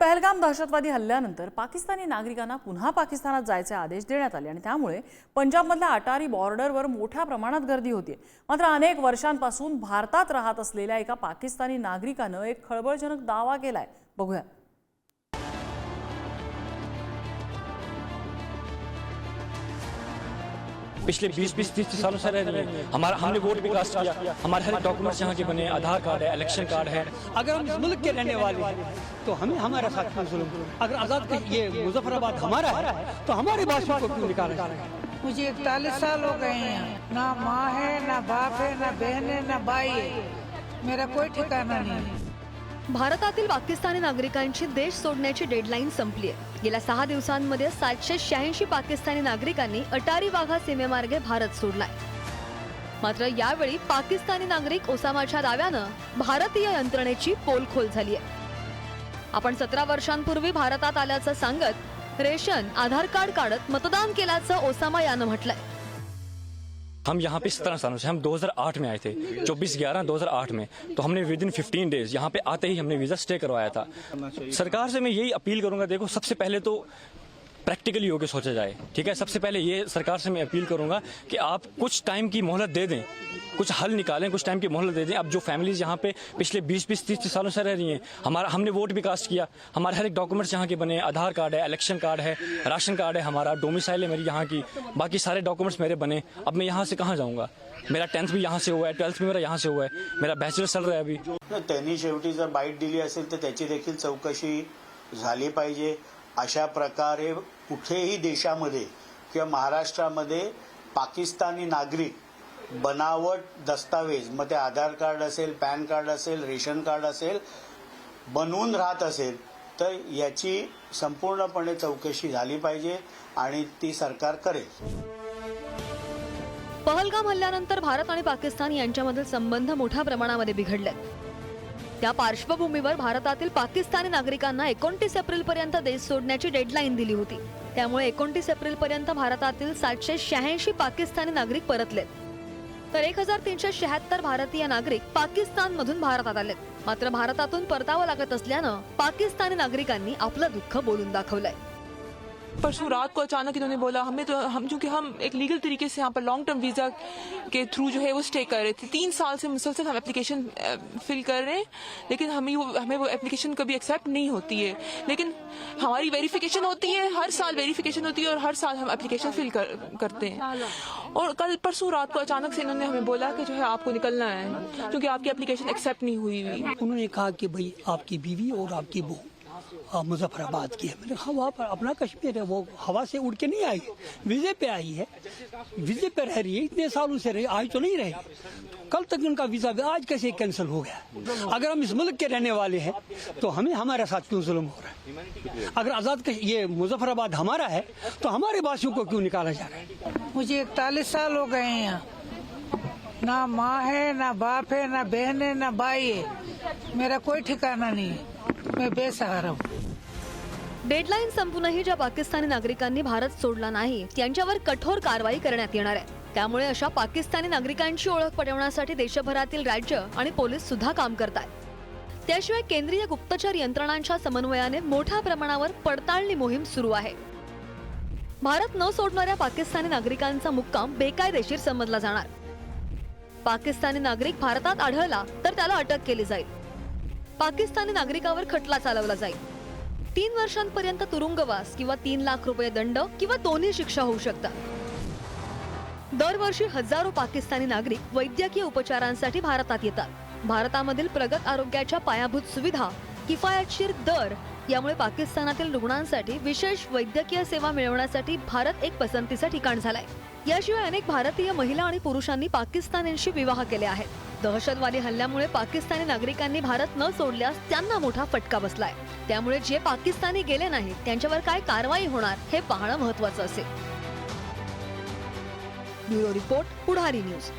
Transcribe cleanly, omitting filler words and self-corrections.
पहलगाम दहशतवादी हल्ल्यानंतर पाकिस्तानी नागरिकांना पुन्हा पाकिस्तानात जायचे आदेश देण्यात आले आणि त्यामुळे पंजाबमधल्या अटारी बॉर्डरवर मोठ्या प्रमाणात गर्दी होती। मात्र अनेक वर्षांपासून भारतात राहत असलेल्या एका पाकिस्तानी नागरिकाने एक खळबळजनक दावा केलाय। बघूया। पिछले 20-30 सालों से रह रहे हैं। हमने वोट भी कास्ट किया, हमारे हर डॉक्यूमेंट्स यहाँ के बने, आधार कार्ड है, इलेक्शन कार्ड है। अगर हम इस मुल्क के रहने वाले हैं तो हमें हमारा साथ क्यों जुल्म? अगर आज़ाद ये मुजफ्फराबाद हमारा है तो हमारे बाशियों को क्यों निकाला जा रहा है? मुझे 41 साल हो गए हैं, ना माँ है, ना बाप है, ना बहन है, ना भाई है, मेरा कोई ठिकाना नहीं है। भारतातील पाकिस्तानी नागरिकांची देश सोडण्याची डेडलाईन संपली आहे। गेल्या 6 दिवसांमध्ये 786 पाकिस्तानी नागरिकांनी अटारी वाघा सीमेमार्गे भारत सोडलाय। मात्र यावेळी पाकिस्तानी नागरिक ओसामाच्या दाव्यानं भारतीय यंत्रणेची पोलखोल झाली आहे। आपण 17 वर्षांपूर्वी भारतात आल्याचं सांगत रेशन आधार कार्ड काढत मतदान केल्याचं ओसामा यानं म्हटलंय। हम यहाँ पे 17 सालों से, हम 2008 में आए थे, 24/11/2008 में। तो हमने विदिन 15 डेज यहाँ पे आते ही हमने वीजा स्टे करवाया था। सरकार से मैं यही अपील करूंगा, देखो सबसे पहले तो प्रैक्टिकली होकर सोचा जाए, ठीक है। सबसे पहले ये सरकार से मैं अपील करूंगा कि आप कुछ टाइम की मोहलत दे दें, कुछ हल निकालें, कुछ टाइम की मोहलत दे दें। अब जो फैमिलीज यहाँ पे पिछले 20-30 सालों से रह रही हैं, हमने वोट भी कास्ट किया, हमारे हर एक डॉक्यूमेंट्स यहाँ के बने, आधार कार्ड है, इलेक्शन कार्ड है, राशन कार्ड है, हमारा डोमिसाइल है मेरी यहाँ की, बाकी सारे डॉक्यूमेंट्स मेरे बने। अब मैं यहाँ से कहाँ जाऊँगा? मेरा 10th भी यहाँ से हुआ है, 12th भी मेरा यहाँ से हुआ है, मेरा बैचलर चल रहा है अभी। त्यांनी शेवटी जर बाईट दिली असेल तर त्याची देखील चौकशी झाली पाहिजे। अशा प्रकारे कुठेही देशामध्ये किंवा महाराष्ट्रामध्ये पाकिस्तानी नागरिक बनावट दस्तावेज, मग ते आधार कार्ड असेल, पॅन कार्ड असेल, रेशन कार्ड असेल, बनवून राहत असेल तर याची संपूर्णपणे चौकशी झाली पाहिजे आणि ती सरकार करेल। पहलगाम हल्ल्यानंतर भारत आणि पाकिस्तान यांच्यामधील संबंध मोठ्या प्रमाणामध्ये बिघडलेत। त्या पार्श्वभूमीवर भारतातील पाकिस्तानी नागरिकांना 29 एप्रिल पर्यंत देश सोडण्याची डेडलाईन दिली होती। त्यामुळे 29 एप्रिल पर्यंत भारतातील 786 पाकिस्तानी नागरिक परतलेत, तर 1376 भारतीय नागरिक पाकिस्तानमधून भारतात आलेत। मात्र भारतातून परतावं लागत असल्यानं पाकिस्तानी नागरिकांनी आपलं दुःख बोलून दाखवलंय। परसों रात को अचानक इन्होंने बोला क्योंकि हम एक लीगल तरीके से यहाँ पर लॉन्ग टर्म वीजा के थ्रू जो है वो स्टे कर रहे थे। 3 साल से मुसलसल हम एप्लीकेशन फिल कर रहे हैं, लेकिन हमें वो एप्लीकेशन कभी एक्सेप्ट नहीं होती है। लेकिन हमारी वेरिफिकेशन होती है, हर साल वेरिफिकेशन होती है और हर साल हम एप्लीकेशन फिल करते हैं। और कल परसों रात को अचानक से इन्होंने हमें बोला कि जो है आपको निकलना है क्योंकि आपकी एप्लीकेशन एक्सेप्ट नहीं हुई। उन्होंने कहा कि भाई आपकी बीवी और आपकी बहू मुजफ्फराबाद की है। मैंने कहा वहाँ पर अपना कश्मीर है, वो हवा से उड़ के नहीं आई, वीजे पे आई है, वीजे पे रह रही है, इतने सालों से रही, आज तो नहीं रही। कल तक उनका वीजा आज कैसे कैंसिल हो गया? अगर हम इस मुल्क के रहने वाले हैं तो हमें हमारे साथ क्यों जुल्म हो रहा है? अगर आज़ाद ये मुजफ्फराबाद हमारा है तो हमारे बाशियों को क्यों निकाला जा रहा है? मुझे 41 साल हो गए हैं यहाँ, ना माँ है, ना बाप है, ना बहन है, ना भाई है, मेरा कोई ठिकाना नहीं है, मैं बेसहारा हूँ। डेडलाईन संपूनही ज्या पाकिस्तानी नागरिकांनी भारत सोडला नाही त्यांच्यावर कठोर कारवाई करण्यात येणार आहे। त्यामुळे अशा पाकिस्तानी नागरिकांची ओळख पटवण्यासाठी देशभरातील राज्य आणि पोलीस सुद्धा काम करतात। त्याशिवाय केंद्रीय गुप्तचर यंत्रणांच्या समन्वयाने मोठ्या प्रमाणावर पडताळणी मोहीम सुरू आहे। भारत न सोडणाऱ्या पाकिस्तानी नागरिकांचा मुक्काम बेकायदेशीर समजला जाणार। पाकिस्तानी नागरिक भारतात आढळला तर त्याला अटक केली जाईल। पाकिस्तानी नागरिकावर खटला चालवला जाईल। 3 वर्षांपर्यंत तुरुंगवास किंवा 3 लाख रुपये दंड किंवा दोन्ही शिक्षा होऊ शकतात। दरवर्षी हजारो पाकिस्तानी नागरिक वैद्यकीय उपचारांसाठी भारतात येतात। भारतामधील प्रगत आरोग्याच्या पायाभूत सुविधा, किफायतशीर दर यामुळे पाकिस्तानातील रुग्णांसाठी विशेष वैद्यकीय सेवा मिळवण्यासाठी भारत एक पसंतीचं ठिकाण झालंय। याशिवाय अनेक भारतीय महिला आणि पुरुषांनी पाकिस्तानींशी विवाह केले आहेत। दहशतवादी हल्ल्यामुळे पाकिस्तानी नागरिकांनी भारत न सोडल्यास त्यांना मोठा फटका बसलाय। त्यामुळे जे पाकिस्तानी गेले नाहीत त्यांच्यावर काय कारवाई होणार हे पाहणं महत्त्वाचं असेल। ब्युरो रिपोर्ट, पुढारी न्यूज।